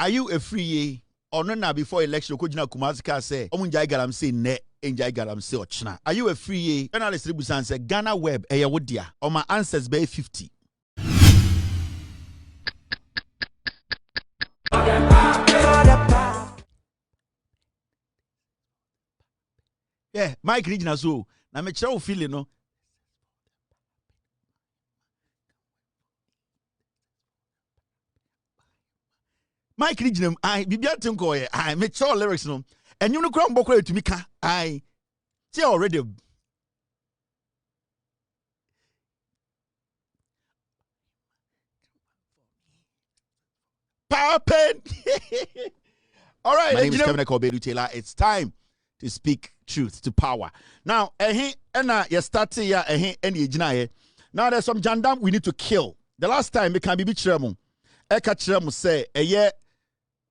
Are you a free or no before election? Kujina Kumasi say, Omunjai galam say ne, enjai galam say ochna. Are you a free journalist? Ribusan say GhanaWeb eyawodia. Or my answers be 50. Yeah, Mike regional so. Na me chira feel no. Mike regional I bibia tinko ye. I me chira lyrics no. And you no kra mbokra to me ka. I see already. Power pen. All right, my name is Kevin Kobedu Taylor. It's time to speak truth to power. Now, you start here, now there's some jandam we need to kill. The last time it can be chiremu. Eka chiremu say,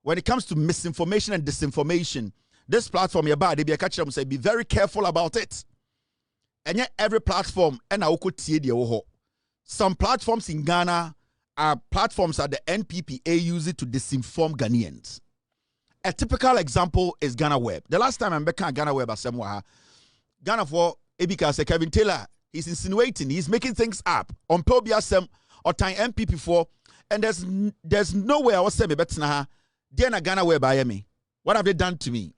when it comes to misinformation and disinformation, this platform say be very careful about it. And yet every platform some platforms in Ghana are platforms that the NPPA use it to disinform Ghanaians. A typical example is GhanaWeb. The last time I'm back on GhanaWeb, Ghana for Ebika say Kevin Taylor, he's insinuating, he's making things up on Pobia or time MPP4, and there's no way I was saying better na then a GhanaWeb I am. What have they done to me?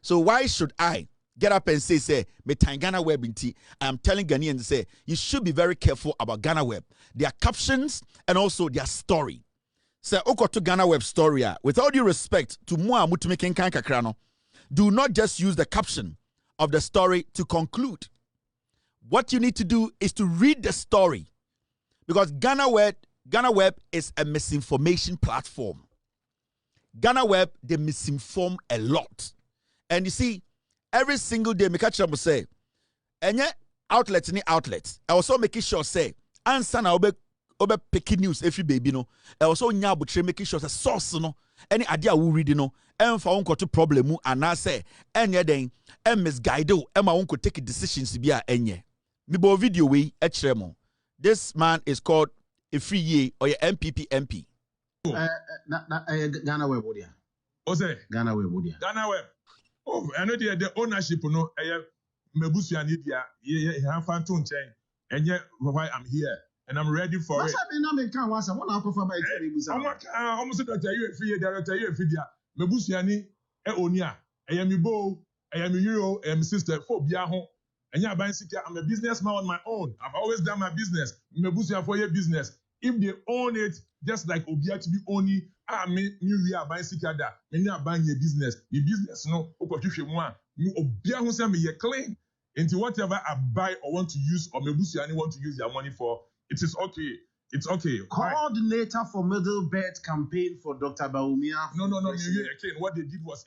So why should I get up and say me time GhanaWeb inti? I'm telling Ghanaians say you should be very careful about GhanaWeb, their captions and also their story. Say to GhanaWeb story. With all due respect to Mua Mutumikin Kankakrano, do not just use the caption of the story to conclude. What you need to do is to read the story. Because GhanaWeb is a misinformation platform. GhanaWeb, they misinform a lot. And you see, every single day, Mikacha will say, and yet outlets. I also making sure say, answer now obe picking news every baby no. I also nyabutre making sure the source no. Any idea we read no. For unko to problem mu anase enye den misguide o ma unko take decisions bi a enye. Mi bo video we echremo. This man is called Efriye or your MPP MP. GhanaWeb wodia. Ose GhanaWeb wodia. GhanaWeb. Oh, I know the ownership no mebusu ani dia ye han fanton chen. Enye why I'm here. And I'm ready for it. Almost Dr. You free director, you free dia. Mebusiani, Onia, I am Bo, I am Euro, I am sister, phobia home. And yeah, I'm a businessman on my own. I've always done my business. Mebusia for your business. If they own it, just like Obia to be only, we are buying Sikada, and you are buying your business. Your business, no, Okatakyie, you Obia who send me your claim into whatever I buy or want to use, or Mebusiani want to use their money for. It is okay. It's okay. Coordinator for Middle Belt campaign for Dr. Bawumia. No. Again, what they did was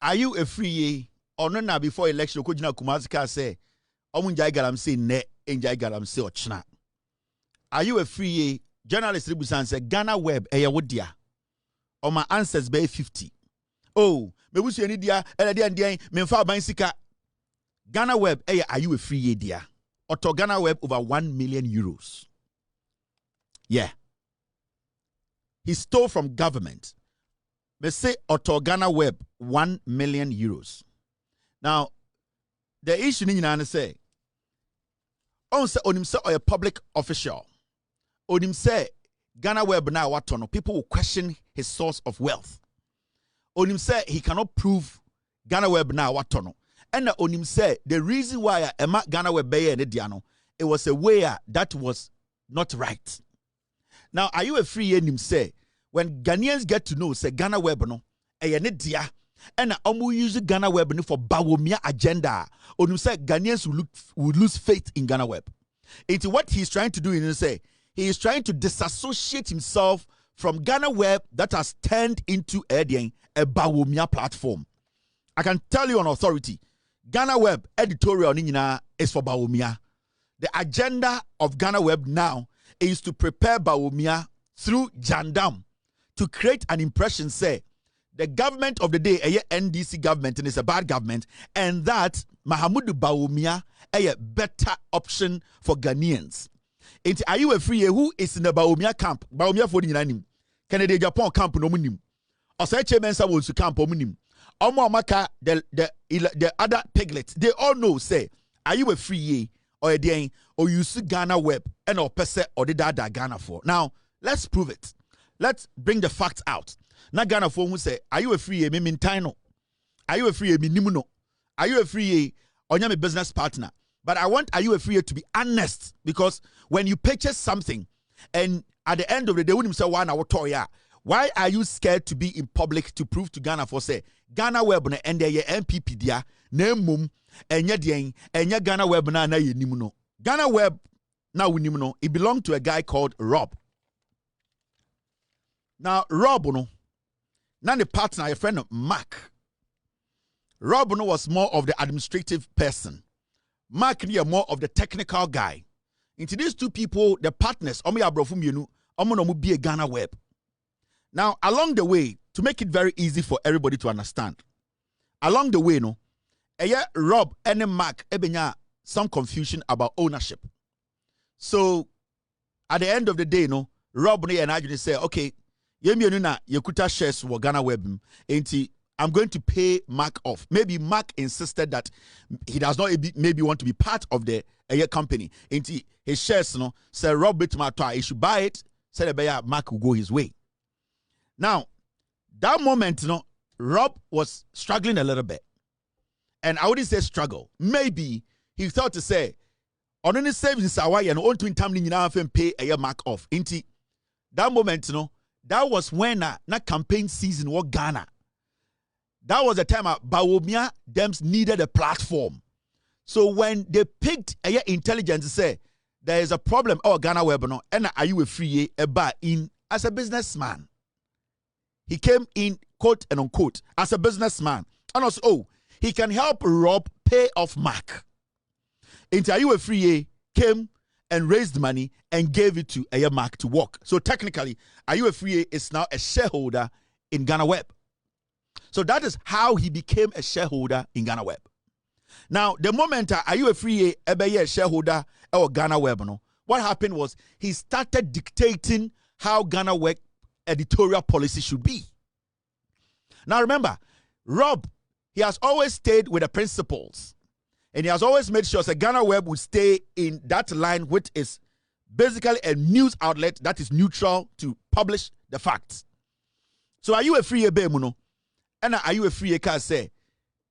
Are you a free or no before election? Kujina Kumasi say, Omunjai galam say ne, enjai galam say ochna. Are you a free journalist? Ribusan say GhanaWeb eyawodia. Or my answers be 50. Oh, me wusu any dia, dia, me fa bansika. GhanaWeb eya, are you a free dia? Oto GhanaWeb over 1 million euros. Yeah. He stole from government. They say Oto GhanaWeb 1 million euros. Now, the issue in say, on him say or a public official. On him say GhanaWeb now what no people will question his source of wealth. On him say he cannot prove GhanaWeb now what no. And on him say the reason why GhanaWeb Bay and Diano, it was a way that was not right. Now, are you a free him say when Ghanaians get to know say GhanaWeb no dia and omu use GhanaWeb no for Bawumia agenda, on him say Ghanaians will lose faith in GhanaWeb. It's what he's trying to do is say he is trying to disassociate himself from GhanaWeb that has turned into a Bawumia platform. I can tell you on authority. GhanaWeb editorial is for Bawumia. The agenda of GhanaWeb now is to prepare Bawumia through Jandam to create an impression, say, the government of the day, a NDC government, and it's a bad government, and that Mahamudu Bawumia a better option for Ghanaians. Are you a free who is in the Bawumia camp? Bawumia for the Kennedy Japan camp no munim. Osache Mensa was to camp omunim. Omo amaka the other piglets, they all know say, are you a free ye or a day or you see GhanaWeb and or pese or the dada Ghana for? Now let's prove it. Let's bring the facts out. Na Ghana for who say, are you a free ye me mintino? Are you a free ye me nimuno? Are you a free ye or you business partner? But I want are you a free ye to be honest, because when you purchase something and at the end of the day, when you say one hour toya, why are you scared to be in public to prove to Ghana for say GhanaWeb na and ye MPP dia na mum enye den enye GhanaWeb na ye nimuno. GhanaWeb na wunimuno, it belonged to a guy called Rob. Now Rob no, now the partner, a friend of Mark. Rob no was more of the administrative person. Mark is more of the technical guy. Into these two people, the partners, omo ya brofum yenu, omo no mu be a GhanaWeb. Now, along the way, to make it very easy for everybody to understand, along the way, no, Rob and Mark ebenya some confusion about ownership. So, at the end of the day, no, Rob and I say, okay, yemi na yekuta shares for GhanaWeb, enti I'm going to pay Mark off. Maybe Mark insisted that he does not maybe want to be part of the company. Enti his shares, no, say Rob bitma he should buy it. Say the Mark will go his way. Now, that moment, you know, Rob was struggling a little bit. And I wouldn't say struggle. Maybe he thought to say, on any savings Hawaii and on twin time pay a year Mark off. Inti that moment, you know, that was when na campaign season was Ghana. That was the time Bawumia Dems needed a platform. So when they picked a intelligence to say there is a problem, GhanaWeb no, and are you a free in as a businessman? He came in, quote and unquote, as a businessman. And also, he can help Rob pay off Mark. Into Are You a Free came and raised money and gave it to Mark to work. So technically, Are You a Free is now a shareholder in GhanaWeb. So that is how he became a shareholder in GhanaWeb. Now, the moment Are You a Free a shareholder or GhanaWeb, no, what happened was he started dictating how GhanaWeb editorial policy should be. Now remember, Rob, he has always stayed with the principles, and he has always made sure that GhanaWeb would stay in that line, which is basically a news outlet that is neutral to publish the facts. So Are You a Free Bemuno? And Are You a Free can say,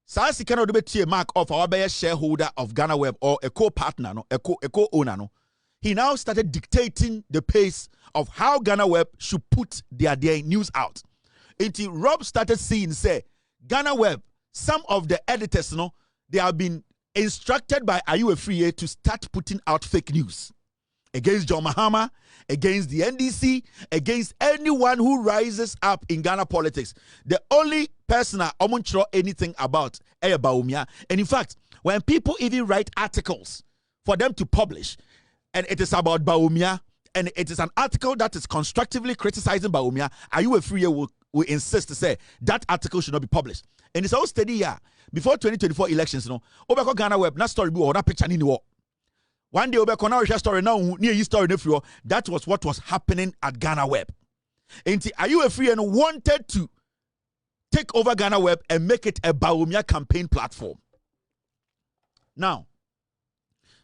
Sasi cannot be a mark of our shareholder of GhanaWeb or a co-partner, no, a co-owner, no. He now started dictating the pace of how GhanaWeb should put their news out. Until Rob started seeing, say, GhanaWeb, some of the editors, you know, they have been instructed by Are You a Free to start putting out fake news against John Mahama, against the NDC, against anyone who rises up in Ghana politics. The only person I won't throw anything about Baumia. And in fact, when people even write articles for them to publish, and it is about Baumia, and it is an article that is constructively criticizing Baumia, Are You a Free will insist to say that article should not be published. And it's all steady here. Before 2024 elections, you know, Obeko GhanaWeb, that story or that picture in the war. One day Obeko now story now near his story in that was what was happening at GhanaWeb. And Are You a Free and wanted to take over GhanaWeb and make it a Baumia campaign platform. Now,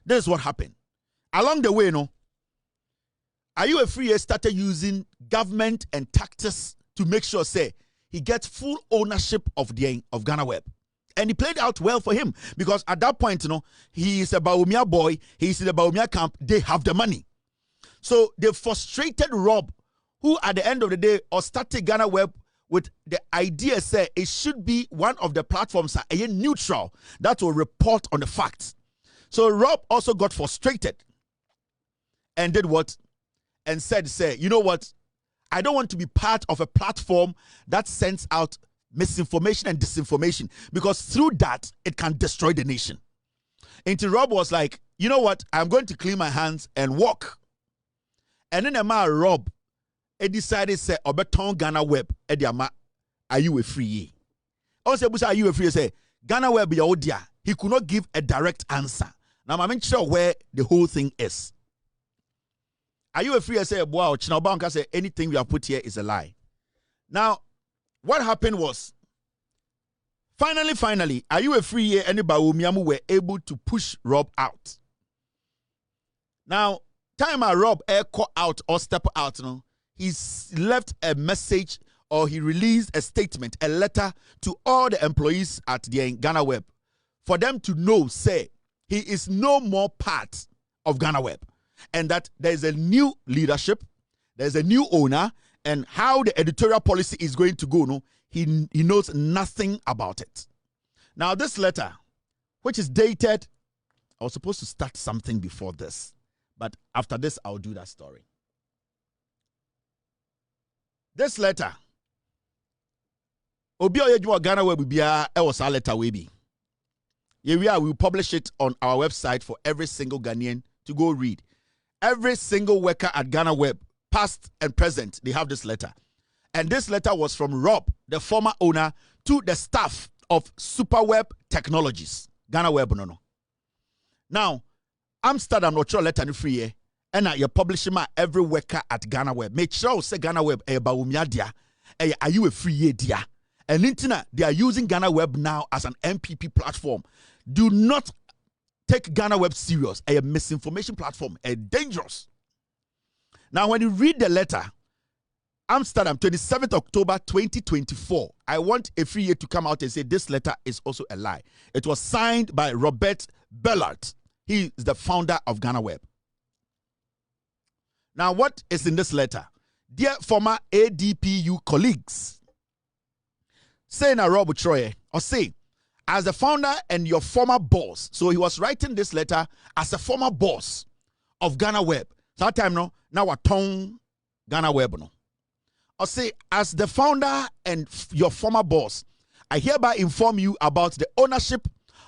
this is what happened. Along the way, you know, Are You a Free started using government and tactics to make sure, say, he gets full ownership of GhanaWeb. And he played out well for him because at that point, you know, he is a Baumia boy, he's in the Baumia camp, they have the money. So they frustrated Rob, who at the end of the day, or started GhanaWeb with the idea, say, it should be one of the platforms that are neutral, that will report on the facts. So Rob also got frustrated and did what? And said, say, you know what? I don't want to be part of a platform that sends out misinformation and disinformation, because through that, it can destroy the nation. And Rob was like, you know what? I'm going to clean my hands and walk. And then Rob, he decided, say, Obeton GhanaWeb, Are You a Free? Also, Are You a Free? Say, GhanaWeb, your dear. He could not give a direct answer. Now, I'm not sure where the whole thing is. Are you a free say wow, Chinabanka say anything we have put here is a lie? Now, what happened was finally, are you a free year? Anybody were able to push Rob out. Now, time Rob call out or step out, he's left a message or he released a statement, a letter to all the employees at the GhanaWeb for them to know, say, he is no more part of GhanaWeb and that there's a new leadership, there's a new owner, and how the editorial policy is going to go, he knows nothing about it. Now, this letter, which is dated, I was supposed to start something before this, but after this, I'll do that story. This letter, GhanaWeb was a letter we will publish it on our website for every single Ghanaian to go read. Every single worker at GhanaWeb, past and present, they have this letter. And this letter was from Rob, the former owner, to the staff of Superweb Technologies. GhanaWeb, no. Now, Amsterdam, not sure letter free here. And you're publishing my every worker at GhanaWeb. Make sure say GhanaWeb, are you a free year, dear? And Intina, they are using GhanaWeb now as an MPP platform. Do not take GhanaWeb serious. A misinformation platform, a dangerous. Now, when you read the letter, Amsterdam, 27th October 2024, I want a free year to come out and say this letter is also a lie. It was signed by Robert Bellart. He is the founder of GhanaWeb. Now, what is in this letter? Dear former ADPU colleagues, say na Rob Traoré, or say, as the founder and your former boss, so he was writing this letter as a former boss of GhanaWeb. That time, now we're tongue GhanaWeb, no. Or say, as the founder and your former boss, I hereby inform you about the ownership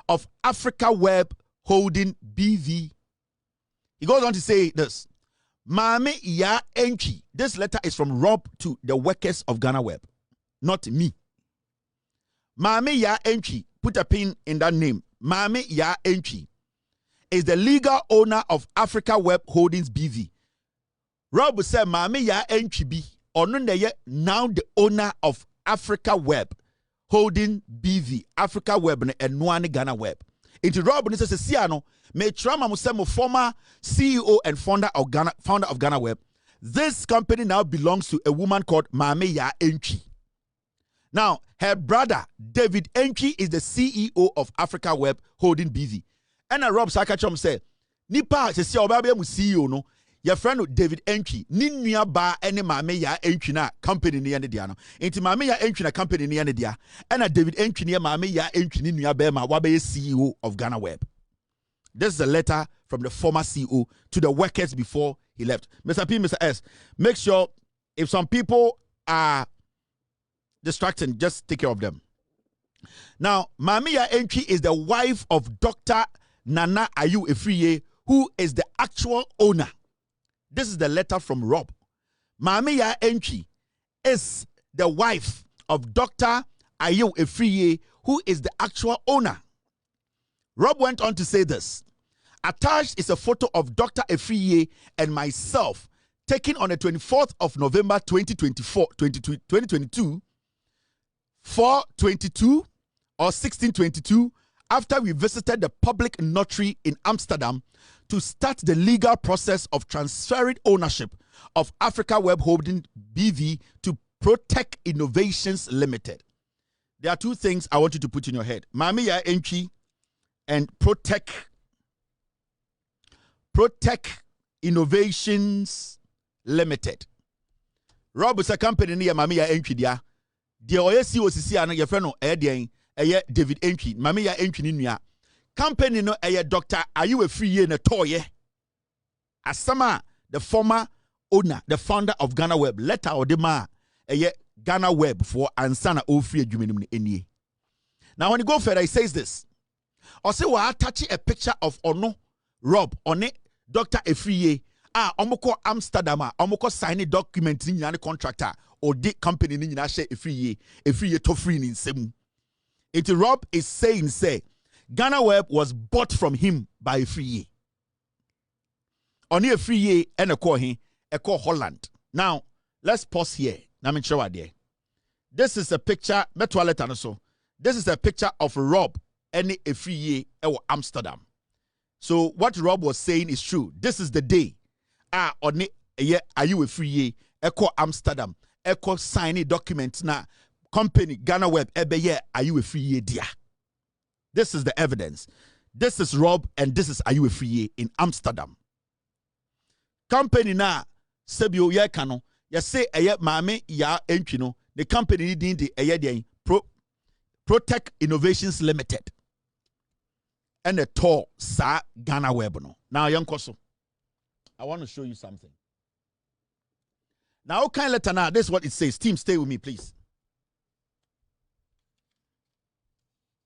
of Africa Web Holding BV. He goes on to say this. Mame ya enchi. This letter is from Rob to the workers of GhanaWeb, not me. Mame ya enchi. Put a pin in that name. Mame ya enchi is the legal owner of Africa Web Holdings BV. Rob said, Mame ya enchi bi. Now the owner of Africa Web Holding BV. Africa Web and Nwani GhanaWeb. Into Rob says, Siano, me trauma musemo former CEO and founder of GhanaWeb. This company now belongs to a woman called Mame ya enchi. Now, her brother, David Enchi, is the CEO of Africa Web Holding BV. And Rob Sakachom said, Nipa, se si obabe mu CEO no, your friend David Enchi, ni nua ba ene Mame ya Enchi na company ni ane dia no. Enti Mame ya Enchi na company ni ane dia. And David Enchi ni Mame ya Enchi ni nua ba ma wabe CEO of GhanaWeb. This is a letter from the former CEO to the workers before he left. Mr. P, Mr. S, make sure if some people are distracting, just take care of them. Now, Mame ya Enchi is the wife of Dr. Nana Ayu Efriye, who is the actual owner. This is the letter from Rob. Mame ya Enchi is the wife of Dr. Ayu Efriye, who is the actual owner. Rob went on to say this. Attached is a photo of Dr. Efriye and myself taken on the 24th of November 2022, 4/22 or 16/22, after we visited the public notary in Amsterdam to start the legal process of transferring ownership of Africa Web Holding BV to Protect Innovations Limited. There are two things I want you to put in your head. Mame ya Enchi and Protect Innovations Limited. Rob is a company near Mame ya Enchi dia. The OSC OCC and your friend David Enchi. Mame ya Enchi ni nua. Company no Dr. Ayu Efriye na toye. Asama, the former owner, the founder of GhanaWeb, letter or the ma GhanaWeb for ansana ofri adwumenum enie. Now when you go further, he says this. Or say we attach a picture of Ono Rob on it, Dr. Efriye. Omoko Amsterdam, omoko sign a document in the contractor or the company in the share Efriye to free in semu. It Rob is saying, say, GhanaWeb was bought from him by Efriye. Oni Efriye and a call him, call Holland. Now, let's pause here. This is a picture, this is a picture of Rob any a free year Amsterdam. So what Rob was saying is true. This is the day. On are you a free year? Echo Amsterdam. Echo signing documents na company GhanaWeb ebe are you a free year dear? This is the evidence. This is Rob and this is are you a free year in Amsterdam. Company na sebio ye kano ya say mame ya entwino the company didn't the Protect Innovations Limited and the tour sa GhanaWeb no. Now young Koso, I want to show you something. Now kind letter now this is what it says. Team, stay with me please.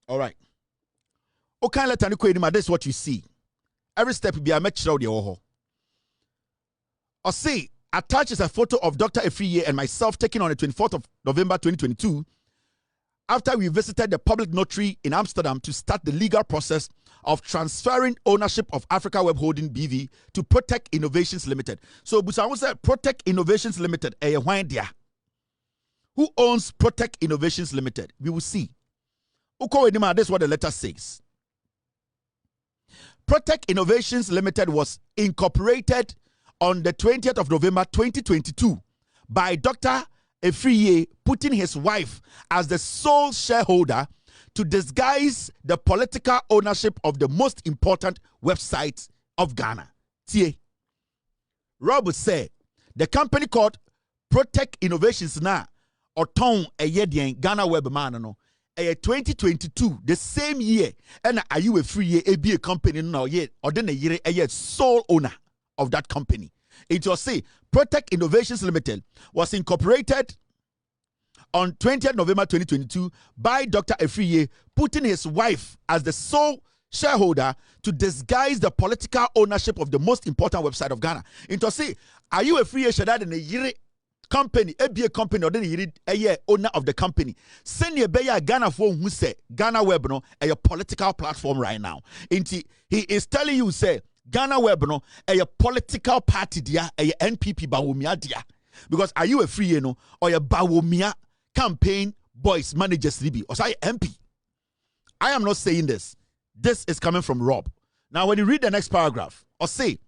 All right. Okay, letter this is what you see. Every step be a match out the oho. Or say attaches a photo of Dr. Afriye and myself taken on the 24th of November 2022 after we visited the public notary in Amsterdam to start the legal process of transferring ownership of Africa Web Holding BV to Protect Innovations Limited. So Busamu said Protect Innovations Limited, who owns Protect Innovations Limited? We will see. This is what the letter says. Protect Innovations Limited was incorporated on the 20th of November 2022 by Dr. Afriye putting his wife as the sole shareholder to disguise the political ownership of the most important website of Ghana. Tie. Rob said the company called Protect Innovations na Oton Eyedien GhanaWeb man no 2022 the same year and are you a free year a company now yet or then a year sole owner of that company. It was say Protect Innovations Limited was incorporated on 20th November 2022 by Dr. Afriye putting his wife as the sole shareholder to disguise the political ownership of the most important website of Ghana. It was say are you a free year shared in a year company, a company, or then a owner of the company. Send your beya Ghana for who say GhanaWeb no a political platform right now. He is telling you say GhanaWeb no a political party dia a NPP bawumia dia. Because are you a free you know or a bawumia campaign boys managers libi or say MP? I am not saying this. This is coming from Rob. Now when you read the next paragraph or say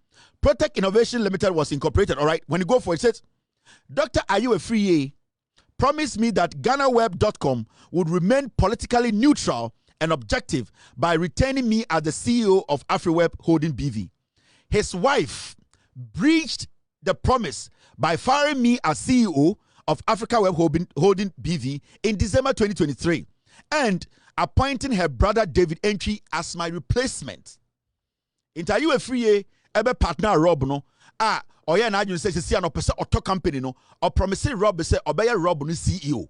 Protect Innovation Limited was incorporated. All right, when you go for it, it says Dr. Ayu Afriye promised me that GhanaWeb.com would remain politically neutral and objective by retaining me as the CEO of AfriWeb Holding BV. His wife breached the promise by firing me as CEO of Africa Web Holding BV in December 2023 and appointing her brother David Entry as my replacement. Into Ayu Afriye ebe partner Rob no or yeah, now you say see an opposite auto company no or promising Rob say obey Rob no CEO.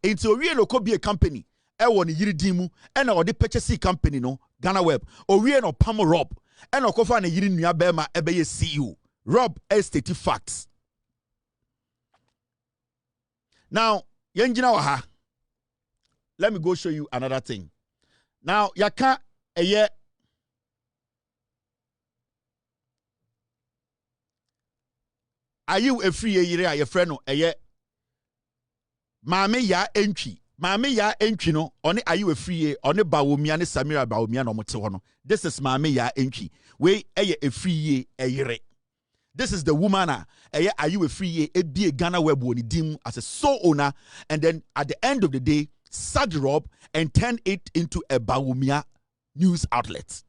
Into we no could be a company. E won yiri dimu and or the purchase company no GhanaWeb or we no pam Rob and or kofa na yiri nua bema ebe ye CEO. Rob state facts. Now, yenjina wa ha. Let me go show you another thing. Now, yaka eye are you a free year a friend no eye mame ya entry mame ya entry no oni are you a free year oni bawomia ne Samira bawomia no mote ho no. This is mame ya entry we eye a free year eyere. This is the woman are you a free year e be a GhanaWeb woni dim as a sole owner and then at the end of the day sacked Rob and turned it into a bawomia news outlet.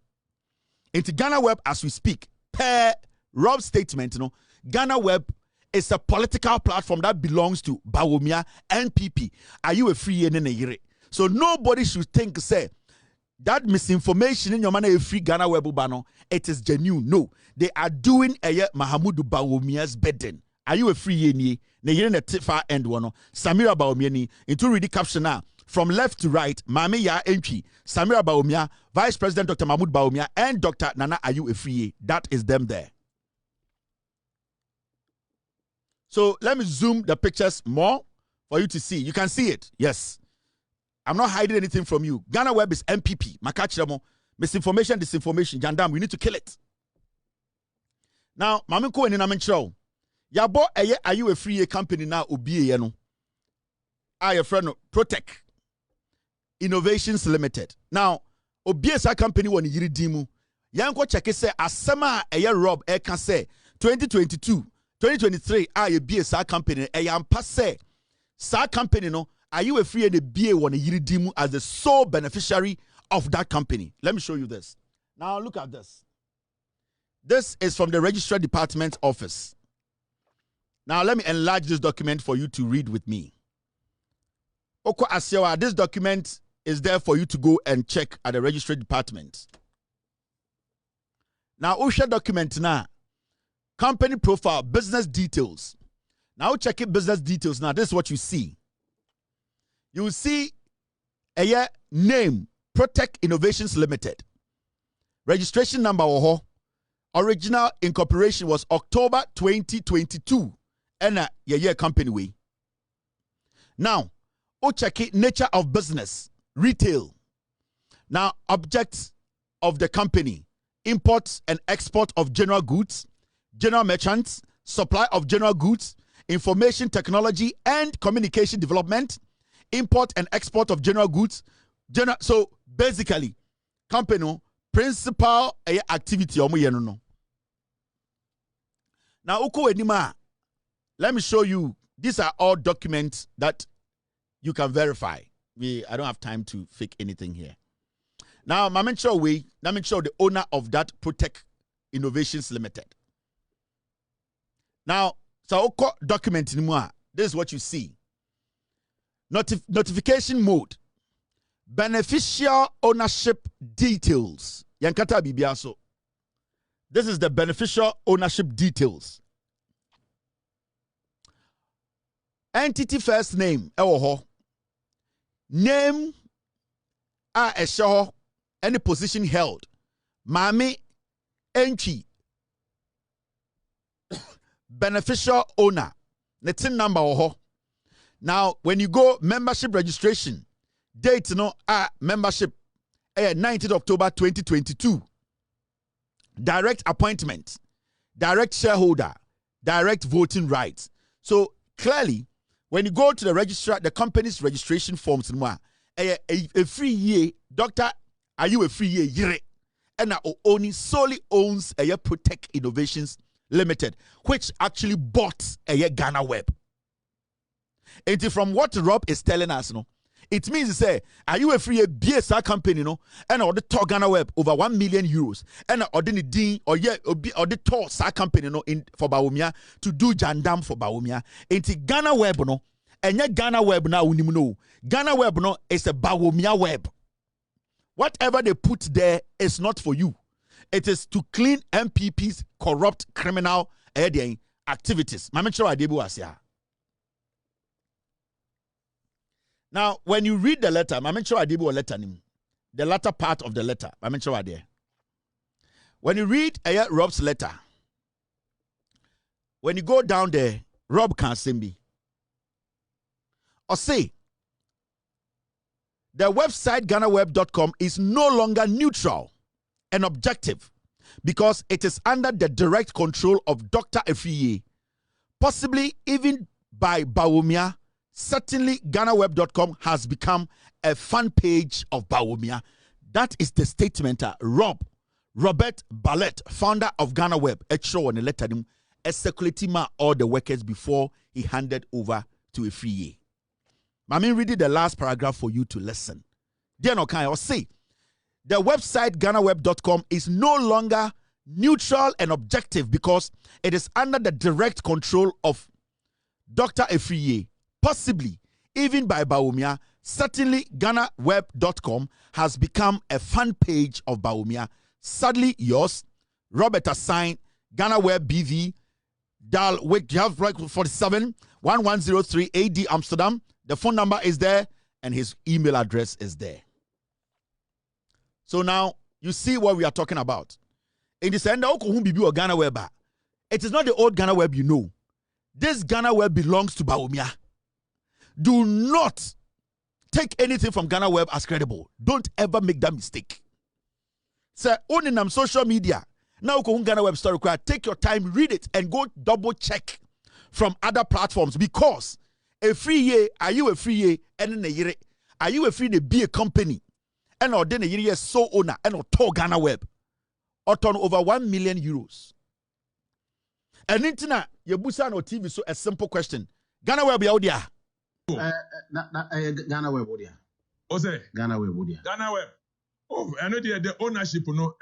Into GhanaWeb as we speak per Rob's statement you know GhanaWeb is a political platform that belongs to Bawumia NPP. Are you a free year? So nobody should think say that misinformation in your man a free GhanaWeb bano. It is genuine. No, they are doing a Mahamudu Bawumia's bidding. Are you a free year? Ne yere na far end one. Samira Bawumia ni into read the caption now. From left to right, Mame Ya Entry, Samira Bawumia, Vice President Dr. Mahmoud Bawumia, and Dr. Nana Ayu Afriye. That is them there. So let me zoom the pictures more for you to see. You can see it. Yes. I'm not hiding anything from you. GhanaWeb is MPP. Makachiramo. Misinformation, disinformation. Jandam, we need to kill it. Now, Maminko and Namencho. Yabo are you a free company now ubi no. Your friend Protect Innovations Limited. Now, obiesa company won yiri dimu. Yanko check say asema Rob can say 2022, 2023 a BSA company yampa say sa company no are you a free and a BA one yiri dimu as the sole beneficiary of that company. Let me show you this. Now look at this. This is from the Registrar Department office. Now let me enlarge this document for you to read with me. Oko Asiewa, this document is there for you to go and check at the Registry Department. Now, Osha document now. Company profile, business details. Now, check it business details. Now, this is what you see. You will see a name, Protect Innovations Limited. Registration number, original incorporation was October 2022. And a company way. Now, check it, nature of business, retail. Now, objects of the company, import and export of general goods, general merchants, supply of general goods, information technology and communication development, import and export of general goods. So basically, company principal activity. Now, uko enima, let me show you. These are all documents that you can verify. I don't have time to fake anything here. Now, let me show the owner of that Protect Innovations Limited. Now, so document anymore. This is what you see. Notification mode. Beneficial ownership details. Yankata bibiaso. This is the beneficial ownership details. Entity first name. Name any position held. Mami entry. Beneficial owner. Netin number Now, when you go membership registration, date membership 19th October 2022. Direct appointment, direct shareholder, direct voting rights. So clearly, when you go to the registrar, the company's registration forms, a free year, doctor, are you a free year? And only solely owns a Protect Innovations Limited, which actually bought a GhanaWeb. And from what Rob is telling us, it means to say, are you a free BSR company, and or the top GhanaWeb over 1 million euros, and or the D or the top SAR company in for Bawumia to do jandam for Bawumia. Into GhanaWeb and yet GhanaWeb now GhanaWeb is a Bawumia web. Whatever they put there is not for you. It is to clean MPP's corrupt criminal activities. Now, when you read the letter, the latter part of the letter, when you read Rob's letter, when you go down there, Rob can send me. Or say, the website GhanaWeb.com is no longer neutral and objective because it is under the direct control of Dr. Afrifa, possibly even by Bawumia. Certainly, GhanaWeb.com has become a fan page of Bawumia. That is the statement Robert Ballet, founder of GhanaWeb, show on a letter circulating all the workers before he handed over to Afrifa. Amin reading the last paragraph for you to listen. Dear Nokai, or say, the website GhanaWeb.com is no longer neutral and objective because it is under the direct control of Dr. Afrifa. Possibly, even by Bawumia. Certainly, GhanaWeb.com has become a fan page of Bawumia. Sadly, yours, Robert assigned GhanaWeb BV, Dal Wick 47 1103 AD Amsterdam. The phone number is there and his email address is there. So now you see what we are talking about. In this end, GhanaWeb, it is not the old GhanaWeb you know. This GhanaWeb belongs to Bawumia. Do not take anything from GhanaWeb as credible. Don't ever make that mistake. Say, only on social media. Now, GhanaWeb story, take your time, read it, and go double check from other platforms because a free year, are you a free year and a year? Are you a free to be a company? And or then a year so owner and or to GhanaWeb or turn over 1 million euros. And internet, your busa no TV, so a simple question. GhanaWeb be out there. GhanaWeb would ya. Ose. GhanaWeb would ya. GhanaWeb. Oh, I know the ownership no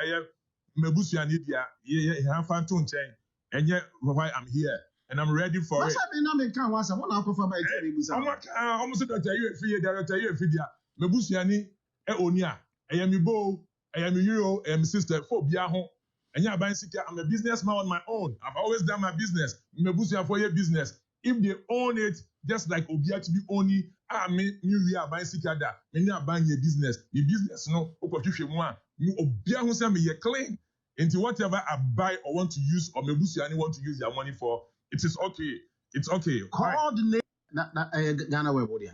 mebusu anidia ye have fantun chain. And yet why I'm here and I'm ready for it. Almost that you free director you free dia. Mebusu ani onia. I am Ibo, I am Euro, I am sister for Biaho. And yeah, I'm a businessman on my own. I've always done my business. Mebusu for your business. If they own it, just like Obia to be only, we are buying Sikada, and you are buying your business. The business, no, Obia who say me ye claim into whatever I buy or want to use, or Mebusu and want to use their money for, it is okay. It's okay. Coordinate GhanaWeb would ya.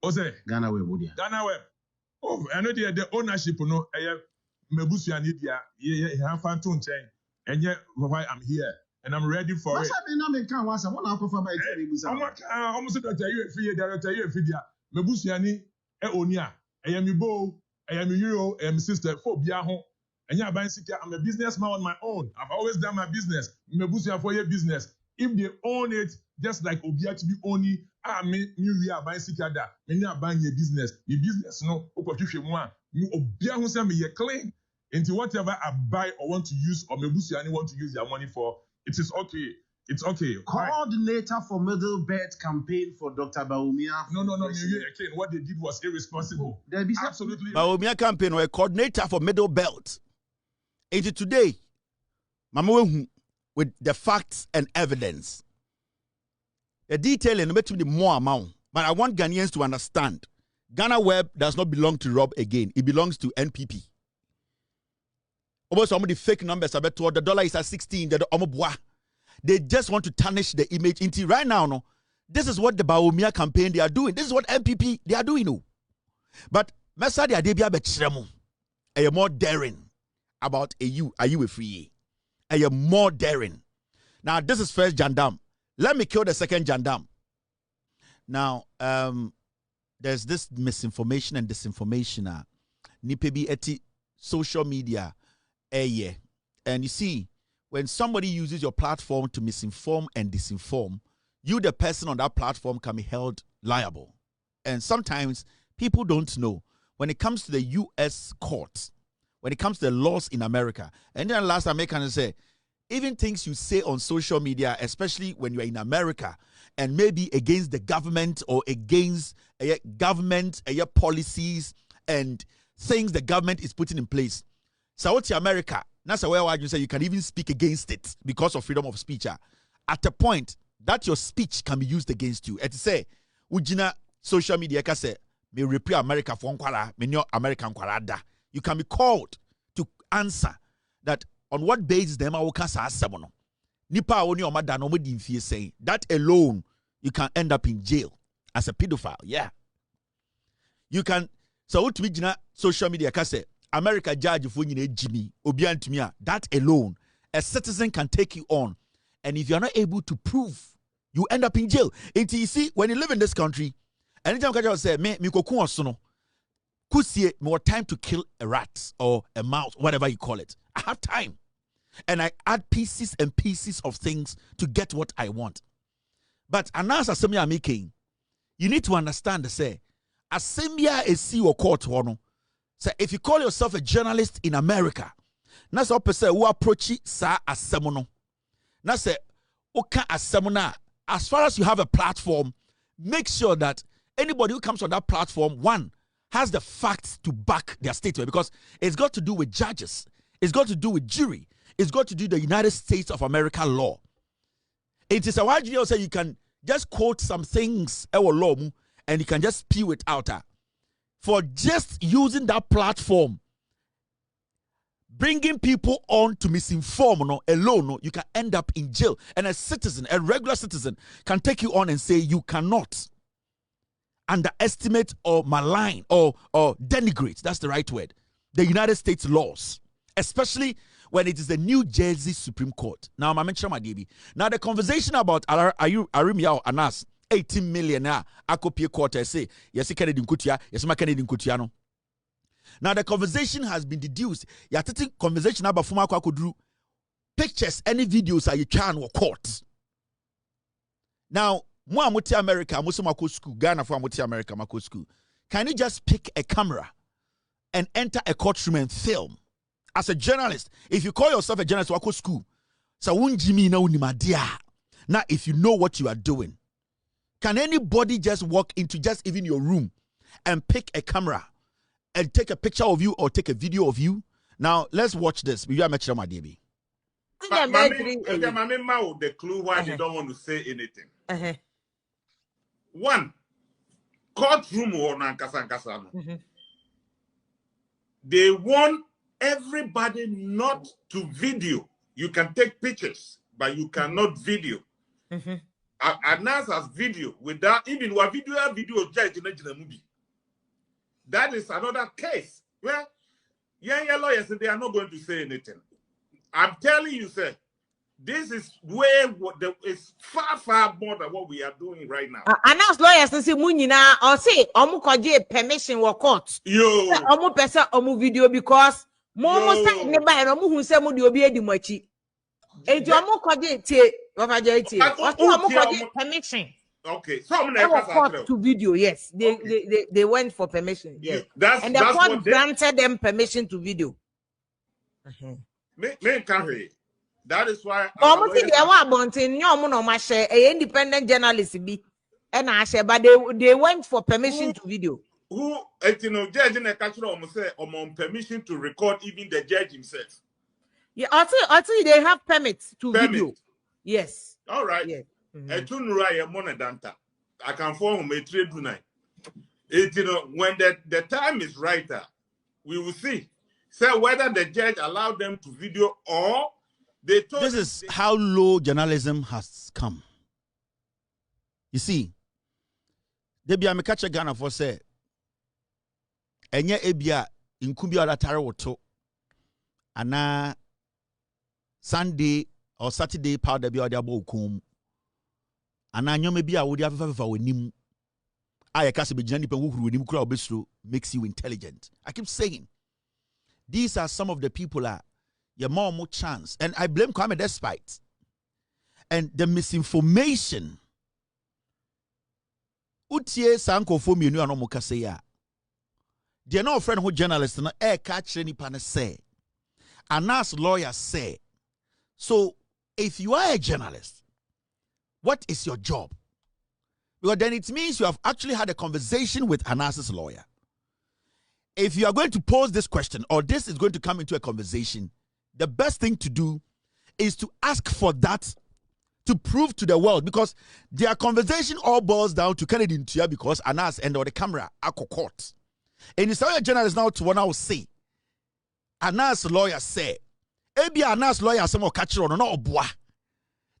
Ose. GhanaWeb would ya. GhanaWeb. Oh, I know the ownership, no, Mebusu and India, ye have fantun chain, and yet why I'm here. And I'm ready for it. Almost that you free director, you free dia. Mebusiani, onia. I am Ibo, I am Euro, I am sister for Biaho. And yeah, I'm a businessman on my own. I've always done my business. Mebusia for your business. If they own it, just like Obia to be only, we are buying Sikada. And you are buying your business. The business, no, Obia who say me ye claim into whatever I buy or want to use, or Mebusiani want to use their money for. It is okay. It's okay. Coordinator for Middle Belt campaign for Dr. Bawumia. No. Again, what they did was irresponsible. Absolutely. Bawumia campaign or a coordinator for Middle Belt. It is today, Mama, with the facts and evidence. The detail and between the more amount. But I want Ghanaians to understand. GhanaWeb does not belong to Rob again. It belongs to NPP. Some of the fake numbers the dollar is at 16. They just want to tarnish the image into right now. No, this is what the Bawumia campaign they are doing. This is what MPP they are doing. No, but Mesa de Adebia Bechiremu, are you more daring about a you? Are you a free? Are you more daring? Now this is first Jandam. Let me kill the second Jandam. Now there's this misinformation and disinformation. Nipebi eti social media. And you see, when somebody uses your platform to misinform and disinform, you, the person on that platform, can be held liable. And sometimes people don't know when it comes to the U.S. courts, when it comes to the laws in America. And then last time I can say, even things you say on social media, especially when you're in America, and maybe against the government or against government policies and things the government is putting in place. So what's America? That's where you say you can even speak against it because of freedom of speech. At a point that your speech can be used against you. It say, Ujina social media can say, me repeat America for me no American kwarada. You can be called to answer that on what basis them are sabono. Nipa oni omada no modinfie saying that alone you can end up in jail as a pedophile. Yeah. You can so what we social media can say America judge for Jimmy Obiantumia. That alone, a citizen can take you on. And if you're not able to prove, you end up in jail. And you see, when you live in this country, anytime I say, me koku sono, kusie more time to kill a rat or a mouse, whatever you call it. I have time. And I add pieces and pieces of things to get what I want. But anasa semia making, you need to understand say, asemia is see or court one. So if you call yourself a journalist in America, na say opese who approach sa asemono. Na say oka asemona. As far as you have a platform, make sure that anybody who comes on that platform, one, has the facts to back their statement, because it's got to do with judges, it's got to do with jury, it's got to do with the United States of America law. It is a wide you say you can just quote some things and you can just spew it out. For just using that platform, bringing people on to misinform alone, you can end up in jail. And a citizen, a regular citizen, can take you on and say you cannot underestimate or malign or denigrate, that's the right word, the United States laws. Especially when it is the New Jersey Supreme Court. Now, I'm mentioning my DB. Now, the conversation about Arimia Anas, 18 million, Akopie Court, say, yes, Kennedy Kutia, yes, my Kennedy Kutiano. Now, the conversation has been deduced. You're taking conversation about Fuma Kwakudru, pictures, any videos are you can or court. Now, Mo Amuti America, Musumako School, Ghana for Amuti America, Mako School. Can you just pick a camera and enter a courtroom and film? As a journalist, if you call yourself a journalist, Wako School, so unjimi na unimadia. Now, if you know what you are doing, can anybody just walk into just even your room and pick a camera and take a picture of you or take a video of you? Now, let's watch this. We are making my DB. The clue why they don't want to say anything. One, courtroom or Nankasa. They want everybody not to video. You can take pictures, but you cannot video. Anas has video without even one video judge in a movie. That is another case where young lawyers they are not going to say anything. I'm telling you, sir, this is it's far more than what we are doing right now. Anas lawyers say munina or say omu permission or court. Yo, omu pesa omu video because momo say neba and omu hu say mu di obi edi machi. Eji omu kwaje tie permission. Okay, so court to video, yes. They went for permission. Yes. And the court granted them permission to video. That is why independent journalists be and I say, but they went for permission to video. Who judge in a country on permission to record even the judge himself. Yeah, I tell you they have permits to video. Yes. All right. Yes. I can form a trade tonight. When the time is right, we will see. So whether the judge allowed them to video or they told. This is how low journalism has come. You see, they be a catch Ghana for say, enye ebia inkumbi odatare woto, ana Sunday or Saturday powder be odia bo kum. Ana nyome bi a wodi afefa wanim. Aye kase be jina nipa huru wanim kura obesro makes you intelligent. I keep saying these are some of the people are your more chance. And I blame Kwame despite. And the misinformation. Utie sanko for me no mo kase ya. They no friend who journalist no catch any pan say. Anas lawyer say. So if you are a journalist, what is your job? Because then it means you have actually had a conversation with Anas's lawyer. If you are going to pose this question or this is going to come into a conversation, the best thing to do is to ask for that to prove to the world, because their conversation all boils down to Kennedy Ntua because Anas and or the camera are court. And it's how a journalist now to one I will say. Anas lawyer say, Ebi Anas lawyer some more catch on no bois.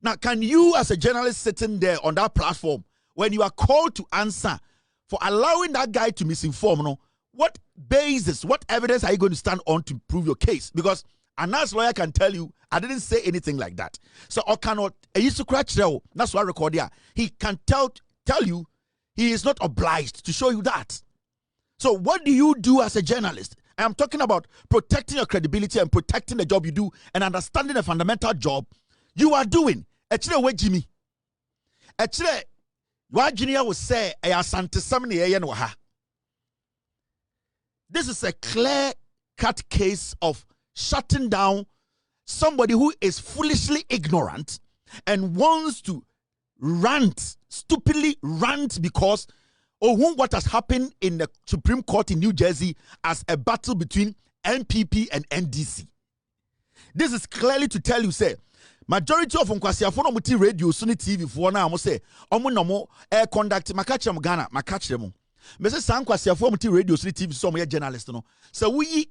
Now, can you as a journalist sitting there on that platform when you are called to answer for allowing that guy to misinform, no? What basis, what evidence are you going to stand on to prove your case? Because Anas lawyer can tell you, I didn't say anything like that. So I cannot, that's why I record here. He can tell you he is not obliged to show you that. So what do you do as a journalist? I am talking about protecting your credibility and protecting the job you do and understanding the fundamental job you are doing. Actually, where Jimmy? Actually, what Junior will say, Asante Samni Eyenwaha. This is a clear-cut case of shutting down somebody who is foolishly ignorant and wants to rant, stupidly rant because of what has happened in the Supreme Court in New Jersey as a battle between NPP and NDC. This is clearly to tell you, say, majority of Nkwasiafo no muti radio so ni TV for na mo say omo no mo air conduct makachem Ghana makachem me say san Nkwasiafo muti radio so ni TV so mo journalist no so we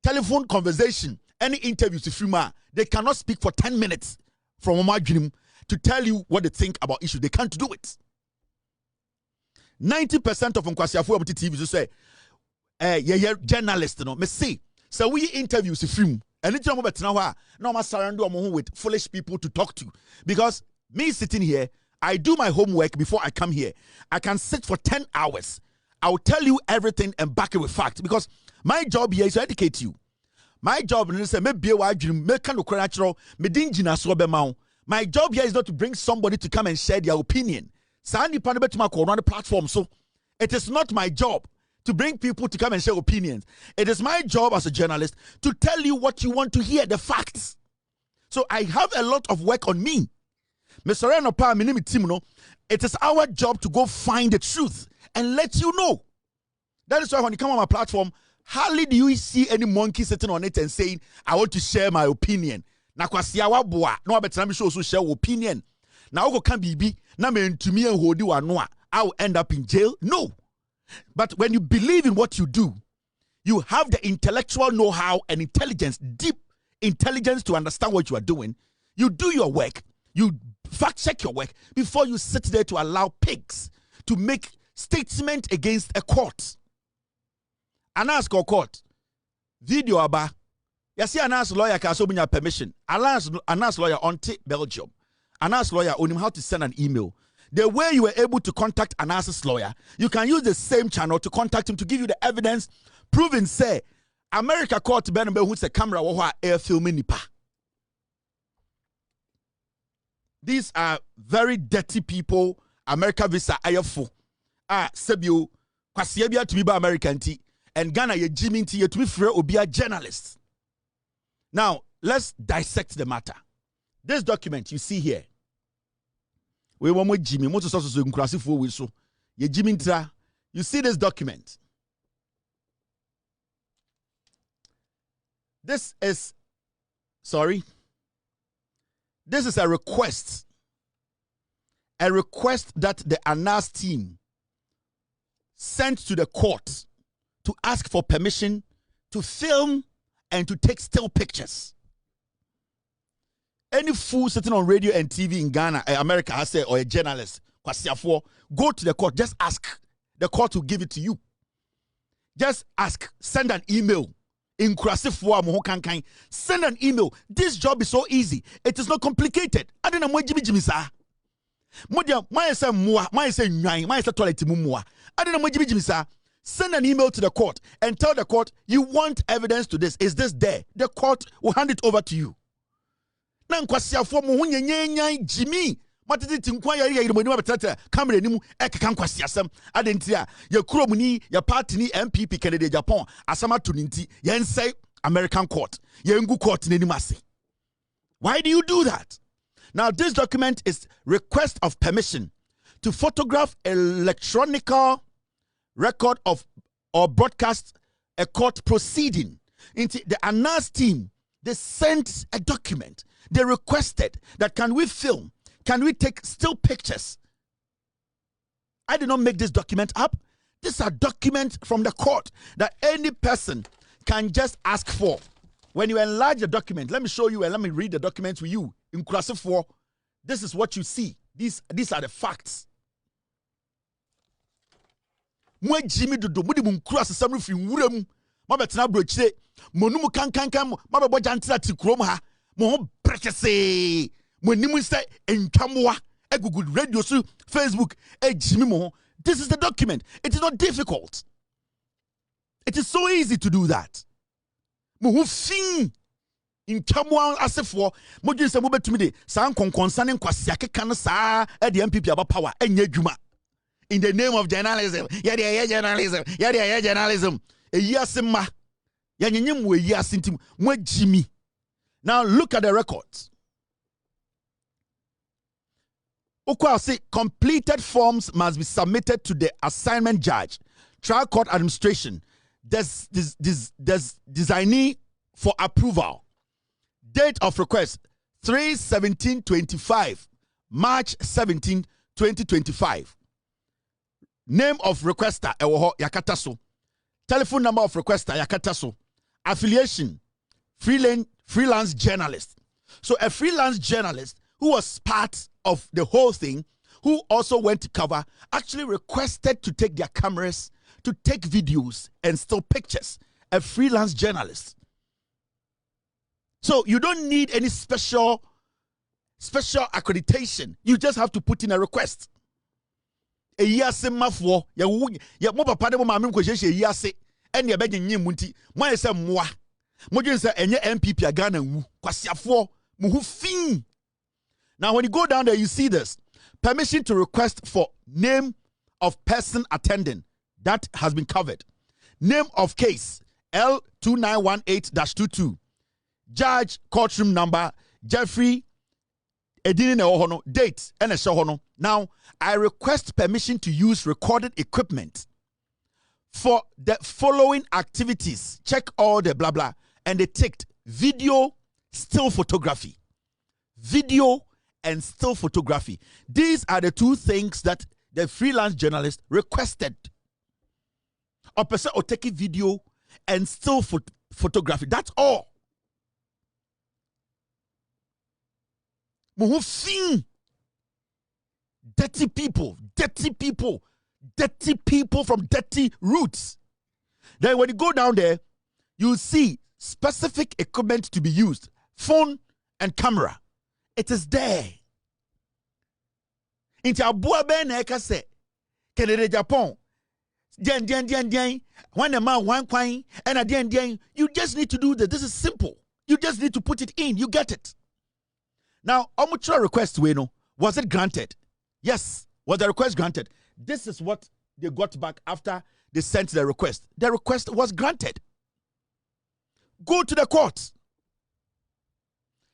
telephone conversation any interviews to free they cannot speak for 10 minutes from Omadwinim to tell you what they think about issues. They can't do it. 90% of Nkwasiafo muti TV so say journalist no me say so we interviews to free Anything I'm about now, no, I'm surrounded with foolish people to talk to. Because me sitting here, I do my homework before I come here. I can sit for 10 hours. I will tell you everything and back it with facts. Because my job here is to educate you. My job is to make my job here is not to bring somebody to come and share their opinion. The platform. So it is not my job to bring people to come and share opinions. It is my job as a journalist to tell you what you want to hear, the facts. So I have a lot of work on me. Mr. Renopa, my name is Timono. It is our job to go find the truth and let you know. That is why when you come on my platform, hardly do you see any monkey sitting on it and saying, I want to share my opinion. Na kwasiawa boa, no better me show share opinion. Now go can be na me ntumi and hold you anoa. I will end up in jail. No. But when you believe in what you do, you have the intellectual know-how and intelligence, deep intelligence to understand what you are doing. You do your work. You fact-check your work before you sit there to allow pigs to make statement against a court. And ask a court, video aba, you see an ask lawyer can so permission. An ask lawyer on Belgium. An ask lawyer on him how to send an email. The way you were able to contact an ASA's lawyer, you can use the same channel to contact him to give you the evidence proving, say, America court Benbe who's a camera or air filming nipa. These are very dirty people. America visa ayafo. Sebio, kwasiebia to be by American tea, and Ghana ye Jimmy tea to be free or be a journalist. Now, let's dissect the matter. This document you see here. We want more Jimmy. Most of us are Kumasi for we so. Ye Jimmy tra. You see this document. This is a request. A request that the ANAS team sent to the court to ask for permission to film and to take still pictures. Any fool sitting on radio and TV in Ghana, America, I say, or a journalist, go to the court, just ask. The court will give it to you. Just ask, send an email. Send an email. This job is so easy. It is not complicated. I don't know Jimmy sir. Send an email to the court and tell the court you want evidence to this. Is this there? The court will hand it over to you. Na nkwasiafo mo hunyenyenyan Jimmy matete tinkwa ya iremoni mabetata camera nimu ekeka nkwasiasem adentia ya kromuni ya party ni MPP candidate Japan asama to ninti yense American court yengu court nenimase. Why do you do that? Now this document is request of permission to photograph electronic record of or broadcast a court proceeding. Into the ANAS team, they sent a document. They requested that can we film? Can we take still pictures? I did not make this document up. These are documents from the court that any person can just ask for. When you enlarge the document, let me show you and let me read the document with you. In class 4, this is what you see. These are the facts. Mwe Jimmy Dodo, mudi munkrasa samru fi wurem. Mabetena brochire, monumu kankankan, mabebo jantira ti krom ha. Mo brekese. Mo nimu se entwamwa. E Google radio su Facebook e Jimmy mo. This is the document. It is not difficult. It is so easy to do that. Mo hu fin intwamwa asefo mo dwen se mo betumi de san konkonsan nkwase akeka no saa e de MPP aba power enya dwuma. In the name of journalism, journalism, journalism. Jimmy. Now look at the records. Say completed forms must be submitted to the assignment judge, trial court administration, designee for approval. Date of request 3/17/25, March 17, 2025. Name of requester, Yakataso. Telephone number of requester, Yakataso. Affiliation, freelance journalist. So a freelance journalist who was part of the whole thing, who also went to cover, actually requested to take their cameras, to take videos and still pictures. A freelance journalist. So you don't need any special accreditation. You just have to put in a request. A yase mafo ya mo papa de mo maame ko hyehyɛ yase ene be gyenye munti mo ayese moa mo dwen se enye MPP a Ghana wu kwasiafo mo hu fin. Now when you go down there you see this permission to request for name of person attending that has been covered. Name of case L2918-22. Judge courtroom number Jeffrey Edini date and now I request permission to use recorded equipment for the following activities. Check all the blah blah and they ticked video, still photography. Video and still photography. These are the two things that the freelance journalist requested. A person or taking video and still photography. That's all. Dirty people from dirty roots. Then when you go down there, you see specific equipment to be used. Phone and camera. It is there. Inti abua ben eka se Canada Japan. When the man one coin and at the end, you just need to do this. This is simple. You just need to put it in. You get it. Now, mutual request, was it granted? Yes. Was the request granted? This is what they got back after they sent the request. The request was granted. Go to the court.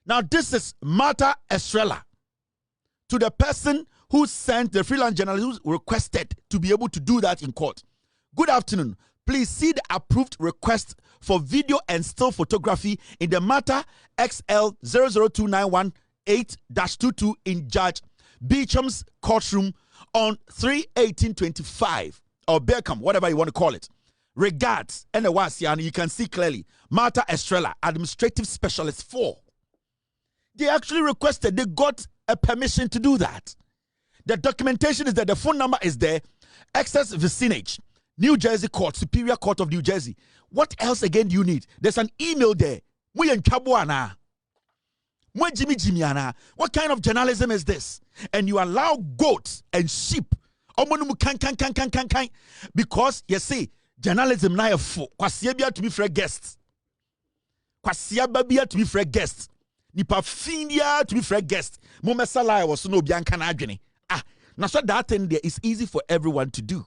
Now, this is Martha Estrella to the person who sent the freelance journalist who requested to be able to do that in court. Good afternoon. Please see the approved request for video and still photography in the matter XL 00291-8-22 in Judge Beecham's courtroom on 3/18/25 or Beckham, whatever you want to call it. Regards, and you can see clearly Martha Estrella, administrative specialist 4. They actually requested, they got a permission to do that. The documentation is that the phone number is there, access vicinage, New Jersey Court, Superior Court of New Jersey. What else again do you need? There's an email there. What kind of journalism is this? And you allow goats and sheep because you see journalism now for to be for guests. To be for guests. Nipa findia to be for guests. Momesala was no bianca adwene. Now so that thing there is easy for everyone to do.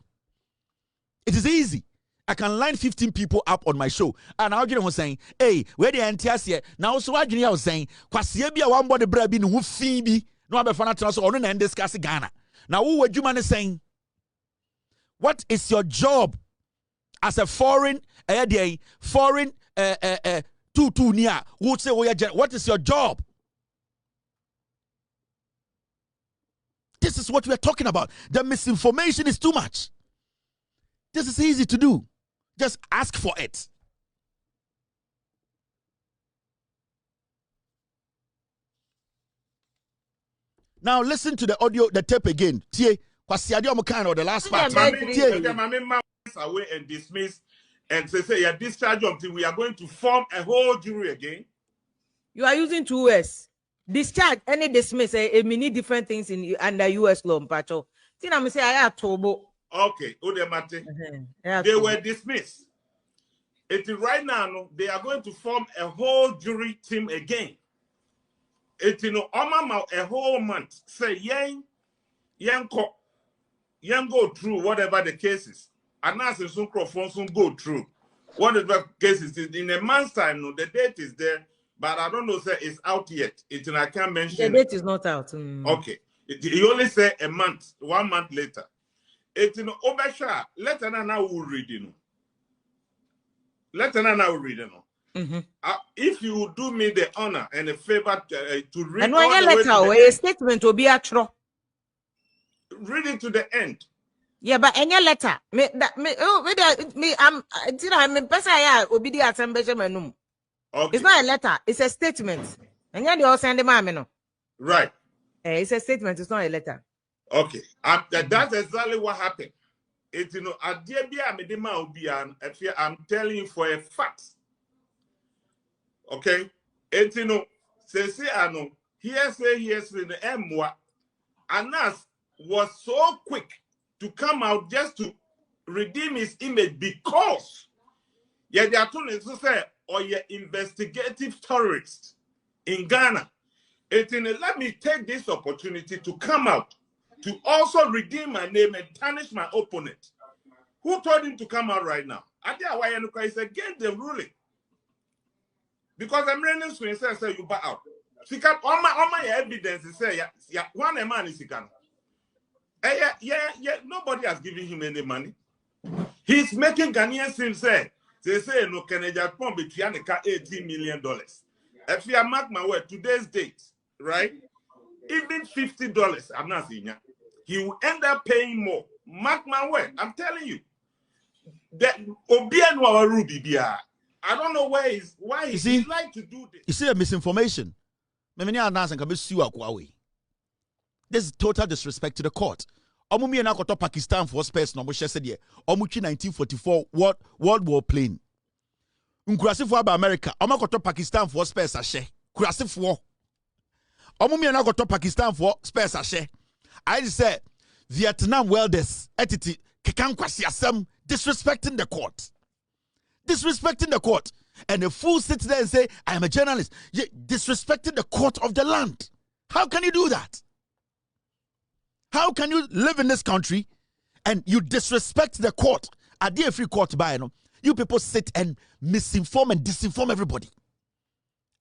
It is easy. I can line 15 people up on my show. And I was saying, hey, where the NTS here? Now, so I was saying, Kwasiebia one body bread who Phoebe, no other fan transfer or no discuss Ghana. Now, who would you man saying? What is your job as a foreign near? What is your job? This is what we are talking about. The misinformation is too much. This is easy to do. Just ask for it. Now listen to the audio, the tape again. Tie, the last part. Away and dismiss and say you're discharged until we are going to form a whole jury again. You are using 2 words. Discharge, any dismiss, a many different things in under US law, Pacho. Tina say I have Tobo. Okay, they were dismissed. Right now, they are going to form a whole jury team again. A whole month. Say, go through whatever the cases. And as some Forson go through whatever cases. In a month's time, no, the date is there, but I don't know, say it's out yet. I can't mention. The date is not out. Okay. You only say a month, 1 month later. Obasha, let her now read, Let her now read, if you would do me the honor and a favor to read and when letter, a statement will be a true. Read it to the end. Yeah, but any letter, I'm obedient. Okay. It's not a letter, it's a statement. And you're all send the right. It's a statement, it's not a letter. Okay, that's exactly what happened. I'm telling you for a fact. Okay, Etino, say ano, hearsay the Mwa. Anas was so quick to come out just to redeem his image because they are told to say, or you're investigative terrorists in Ghana. Etino, let me take this opportunity to come out to also redeem my name and tarnish my opponent. Who told him to come out right now? Adeawayanuka is against the ruling. Because I'm running swing say you back out. Sika all my evidence is say yeah one man is Sika. Yeah, nobody has given him any money. He's making Ghanaians seem say they say no Canadian pump between $18 million. If you mark my word, today's date, right? Even $50, I'm not saying he will end up paying more. Mark my word, I'm telling you. That Obianwa Ruby Bia. I don't know why he like to do this. You see the misinformation. This is total disrespect to the court. Omumi na koto Pakistan for space no she said here. Omuchi 1944 World War plane. Nkurasifo aba America. Omakoto Pakistan for space ashe. Kurasifo. Omumi na koto Pakistan for space ashe. I say Vietnam welders etiti kekan kwasi asem disrespecting the court. Disrespecting the court. And a fool sits there and say, I am a journalist. Disrespecting the court of the land. How can you do that? How can you live in this country and you disrespect the court? A dear free court by you people sit and misinform and disinform everybody.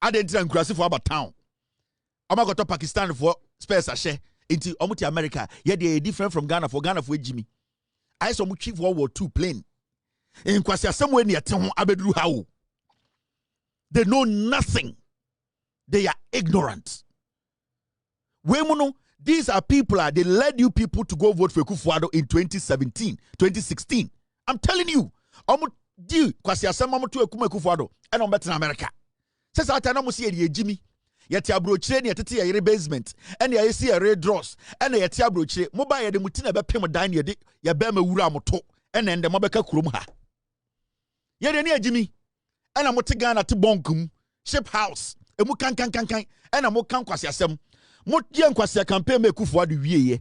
I didn't tell you for about town. I'm going to Pakistan for space ashe into Omuti America. Yeah, they are different from Ghana for Jimmy. I saw Chief World War II plane. In Kwasia somewhere near Tehon Abedru How. They know nothing. They are ignorant. Wemono, these are people, they led you people to go vote for Kufuado in 2017, 2016. I'm telling you. Di Kwasia Samamu to Kufuado and on better America. Says I tell you, Jimmy. Yet ya broche ni yatete ya basement and ya see a red dross and ya tia broche mobile ya de mutina be pem dan ya be ma wura moto and then the mobeka kurom ha. Ye de ni Jimmy and amote Ghana te bonkum ship house emu kan and amo kan kwase asem mo ye nkwase campaign me Kufuado wieye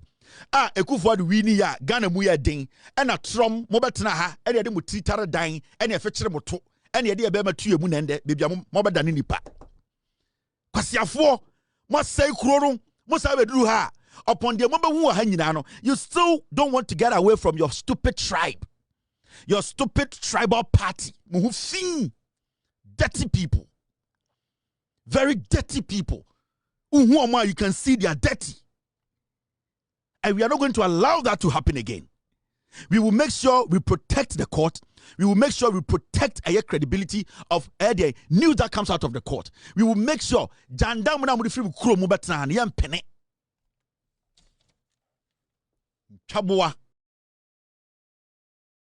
Kufuado wi ni ya Ghana mu ya den and a trom mobetena ha and ya de mutitare dan and ya fekere moto and ya de be ma tuye mu nende bebia mobedane nipa kwasiafo mo say kuroro mo say bedru ha upon the moment who ha nyina no you still don't want to get away from your stupid tribe, your stupid tribal party. Dirty people, very dirty people. You can see they are dirty, and we are not going to allow that to happen again. We will make sure we protect the court. We will make sure we protect the credibility of the news that comes out of the court. We will make sure Chabwa